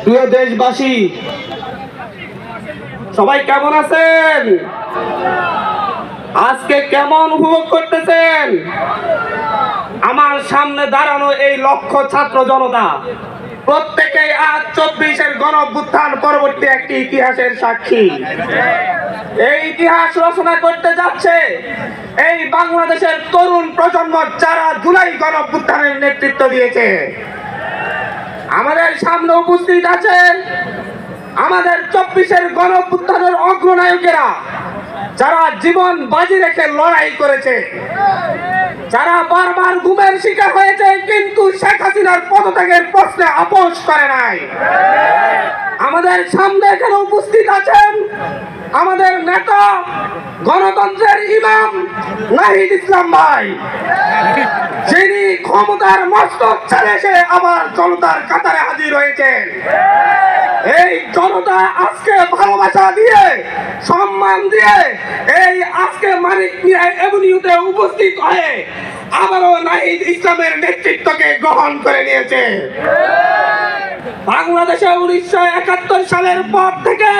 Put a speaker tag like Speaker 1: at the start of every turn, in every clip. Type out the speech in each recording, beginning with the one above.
Speaker 1: প্রিয় দেশবাসী, সবাই কেমন আছেন? আজকে কেমন উপভোগ করতেছেন আমার সামনে দাঁড়ানো এই লক্ষ ছাত্র জনতা? প্রত্যেকেই আজ 24-এর গণঅভ্যুত্থান পরবর্তী একটি ইতিহাসের সাক্ষী। এই ইতিহাস রচনা করতে যাচ্ছে এই বাংলাদেশের তরুণ প্রজন্ম, যারা জুলাই গণঅভ্যুত্থানের নেতৃত্ব দিয়েছে। আমাদের সামনে উপস্থিত আছে আমাদের 24-এর গণঅভ্যুত্থানের অগ্রনায়কেরা, যারা জীবন বাজি রেখে লড়াই করেছে, যারা বারবার গুমের শিকার হয়েছে কিন্তু শেখ হাসিনার পদত্যাগের প্রশ্নে আপোষ করে নাই। আমাদের সামনে এখানে উপস্থিত আছেন আমাদের নেতা, গণতন্ত্রের ইমাম নাহিদ ইসলাম ভাই, যিনি ক্ষমতার মস্তক ছেড়ে এসে আবার জনতার কাতারে হাজির হয়েছেন। এই জনতা আজকে ভালোবাসা দিয়ে, সম্মান দিয়ে এই আজকে মানিক মিয়া এভিনিউতে উপস্থিত হয়ে আবারও নাহিদ ইসলামের নেতৃত্বকে গ্রহণ করে নিয়েছে। বাংলাদেশে 1971 সালের পর থেকে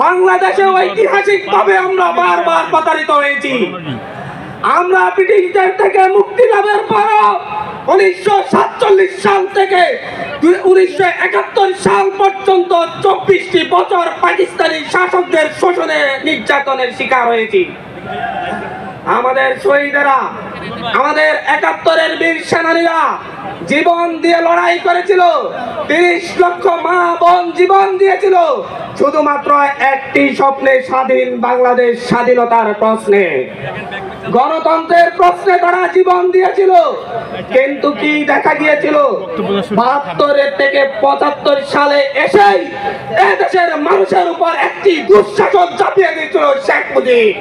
Speaker 1: বাংলাদেশে ঐতিহাসিকভাবে আমরা বারবার প্রতারিত হয়েছি। আমরা ব্রিটিশদের থেকে মুক্তি লাভের পরও 1947 সাল থেকে 1971 সাল পর্যন্ত 24টি বছর পাকিস্তানি শাসকদের শোষণে, নির্যাতনের শিকার হয়েছি। আমাদের শহীদেরা, আমাদের 71-এর বীর সেনানীরা জীবন দিয়ে লড়াই করেছিল। 30 লক্ষ মা বোন জীবন দিয়েছিল শুধুমাত্র একটি স্বপ্নে, স্বাধীন বাংলাদেশ, স্বাধীনতার প্রশ্নে, গণতন্ত্রের প্রশ্নে তারা জীবন দিয়েছিল। কিন্তু কি দেখা গিয়েছিল? 72 থেকে 75 সালে এসেই এদেশের মানুষের উপর একটি দুঃশাসন চাপিয়ে দিয়েছিল শেখ মুজিব।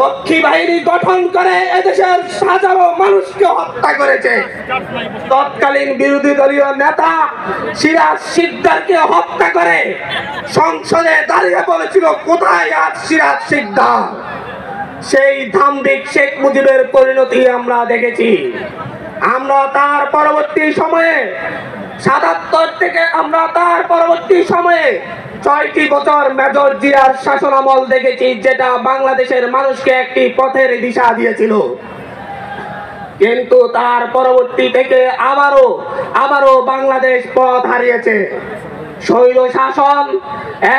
Speaker 1: রক্ষী বাহিনী গঠন করে এদেশের হাজারো মানুষকে হত্যা করেছে। তৎকালীন বিরোধী দলীয় নেতা সিরাজ শিকদারকে হত্যা করে সংসদে দাঁড়িয়ে বলেছিল, কোথায় আজ সিরাজ শিকদার? সেই ধাম্বিক শেখ মুজিবের পরিণতি আমরা দেখেছি। আমরা তার পরবর্তী সময়ে 77 থেকে আমরা তার পরবর্তী সময়ে 6টি বছর মেজর জিয়ার শাসনামল দেখেছি, যেটা বাংলাদেশের মানুষকে একটি পথের দিশা দিয়েছিল। কিন্তু তার পরবর্তী থেকে আবারও বাংলাদেশ পথ হারিয়েছে। স্বৈর শাসন,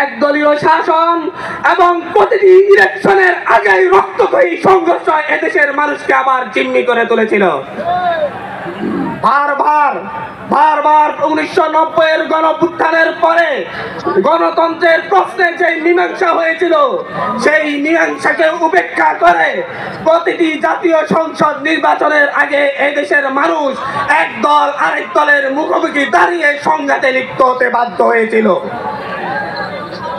Speaker 1: একদলীয় শাসন এবং প্রতিটি ইলেকশনের আগেই রক্তক্ষয়ী সংঘর্ষ এদেশের মানুষকে আবার জিম্মি করে তুলেছিল। বারবার 1990-এর গণঅভ্যুত্থানের পরে গণতন্ত্রের প্রশ্নে যে মীমাংসা হয়েছিল, সেই মীমাংসাকে উপেক্ষা করে প্রতিটি জাতীয় সংসদ নির্বাচনের আগে এদেশের মানুষ এক দল আরেক দলের মুখোমুখি দাঁড়িয়ে সংঘাতে লিপ্ত হতে বাধ্য হয়েছিল।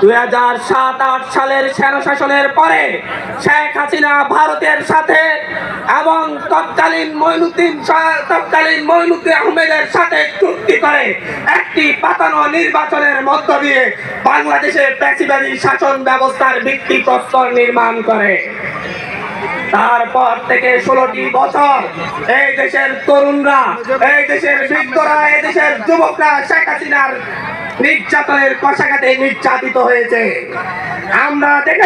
Speaker 1: 2007-8 সালের স্বৈরশাসনের পরে শেখ হাসিনা ভারতের সাথে এবং তৎকালীন মঈনুদ্দিন আহমেদের সাথে চুক্তি করে একটি পাতানো নির্বাচনের মধ্য দিয়ে বাংলাদেশের ফ্যাসিবাদী শাসন ব্যবস্থার ভিত্তিপ্রস্তর নির্মাণ করে। তারপর থেকে 16টি বছর এই দেশের তরুণরা, এই দেশের বৃদ্ধরা, এই দেশের যুবকরা শেখ হাসিনার নির্যাতনের কষাঘাতে নির্যাতিত হয়েছে। আমরা দেখেছি